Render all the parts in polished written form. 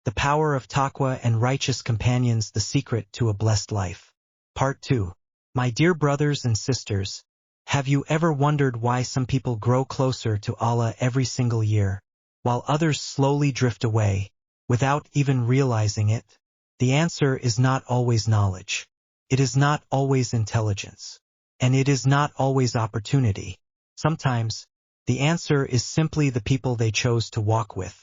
The Power of Taqwa and Righteous Companions, the Secret to a Blessed Life. Part 2. My dear brothers and sisters, have you ever wondered why some people grow closer to Allah every single year, while others slowly drift away, without even realizing it? The answer is not always knowledge. It is not always intelligence. And it is not always opportunity. Sometimes, the answer is simply the people they chose to walk with.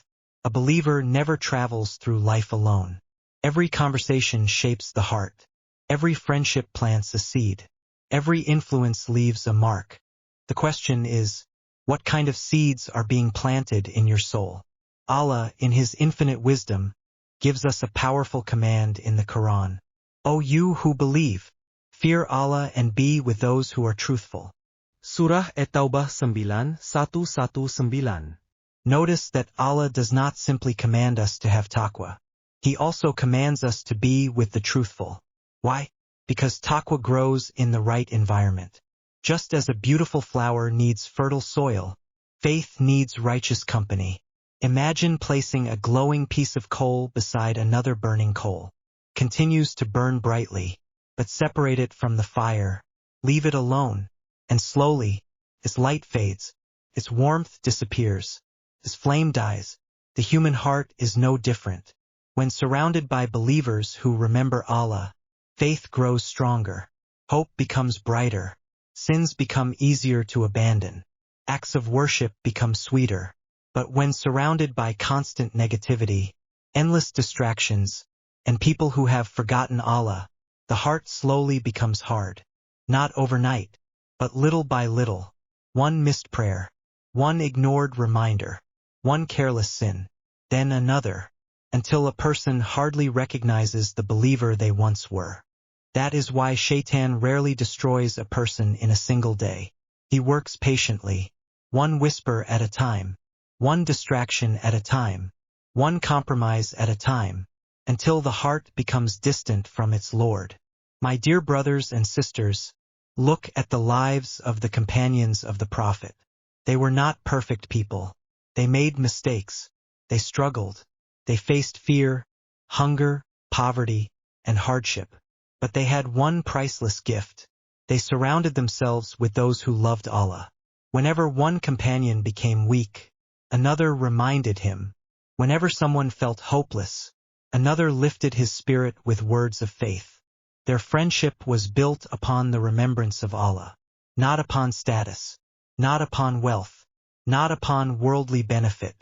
A believer never travels through life alone. Every conversation shapes the heart. Every friendship plants a seed. Every influence leaves a mark. The question is, what kind of seeds are being planted in your soul? Allah, in His infinite wisdom, gives us a powerful command in the Qur'an. O you who believe, fear Allah and be with those who are truthful. Surah At-Taubah 9:119. Notice that Allah does not simply command us to have taqwa. He also commands us to be with the truthful. Why? Because taqwa grows in the right environment. Just as a beautiful flower needs fertile soil, faith needs righteous company. Imagine placing a glowing piece of coal beside another burning coal. Continues to burn brightly, but separate it from the fire. Leave it alone. And slowly, its light fades, its warmth disappears, its flame dies. The human heart is no different. When surrounded by believers who remember Allah, faith grows stronger, hope becomes brighter, sins become easier to abandon, acts of worship become sweeter. But when surrounded by constant negativity, endless distractions, and people who have forgotten Allah, the heart slowly becomes hard. Not overnight, but little by little. One missed prayer, one ignored reminder, one careless sin, then another, until a person hardly recognizes the believer they once were. That is why Shaitan rarely destroys a person in a single day. He works patiently, one whisper at a time, one distraction at a time, one compromise at a time, until the heart becomes distant from its Lord. My dear brothers and sisters, look at the lives of the companions of the Prophet. They were not perfect people. They made mistakes. They struggled. They faced fear, hunger, poverty, and hardship. But they had one priceless gift. They surrounded themselves with those who loved Allah. Whenever one companion became weak, another reminded him. Whenever someone felt hopeless, another lifted his spirit with words of faith. Their friendship was built upon the remembrance of Allah, not upon status, not upon wealth, not upon worldly benefit.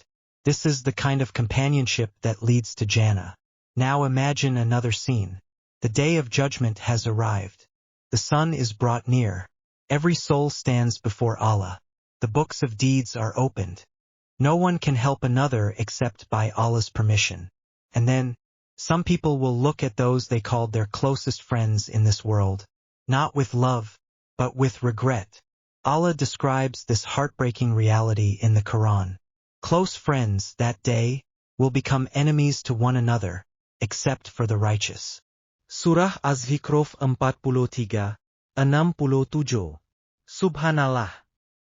This is the kind of companionship that leads to Jannah. Now imagine another scene. The day of judgment has arrived. The sun is brought near. Every soul stands before Allah. The books of deeds are opened. No one can help another except by Allah's permission. And then, some people will look at those they called their closest friends in this world, not with love, but with regret. Allah describes this heartbreaking reality in the Qur'an. Close friends that day will become enemies to one another, except for the righteous. Surah Az-Zikhruf 43:67. Subhanallah.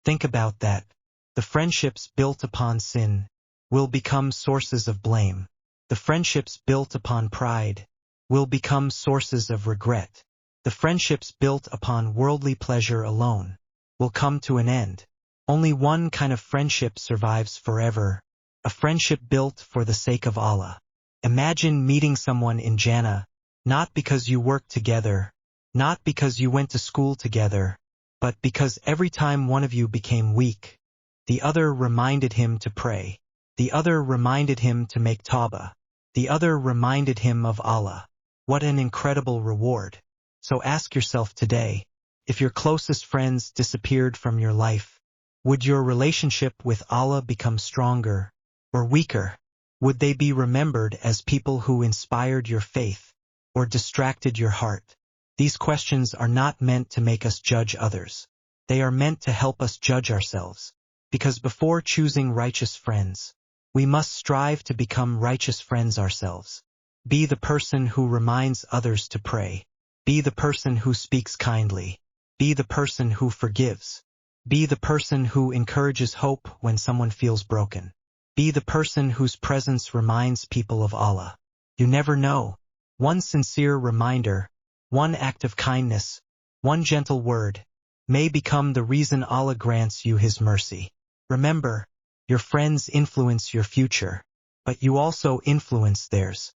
Think about that. The friendships built upon sin will become sources of blame. The friendships built upon pride will become sources of regret. The friendships built upon worldly pleasure alone will come to an end. Only one kind of friendship survives forever, a friendship built for the sake of Allah. Imagine meeting someone in Jannah, not because you worked together, not because you went to school together, but because every time one of you became weak, the other reminded him to pray. The other reminded him to make tawbah. The other reminded him of Allah. What an incredible reward. So ask yourself today, if your closest friends disappeared from your life, would your relationship with Allah become stronger or weaker? Would they be remembered as people who inspired your faith or distracted your heart? These questions are not meant to make us judge others. They are meant to help us judge ourselves. Because before choosing righteous friends, we must strive to become righteous friends ourselves. Be the person who reminds others to pray. Be the person who speaks kindly. Be the person who forgives. Be the person who encourages hope when someone feels broken. Be the person whose presence reminds people of Allah. You never know. One sincere reminder, one act of kindness, one gentle word, may become the reason Allah grants you His mercy. Remember, your friends influence your future, but you also influence theirs.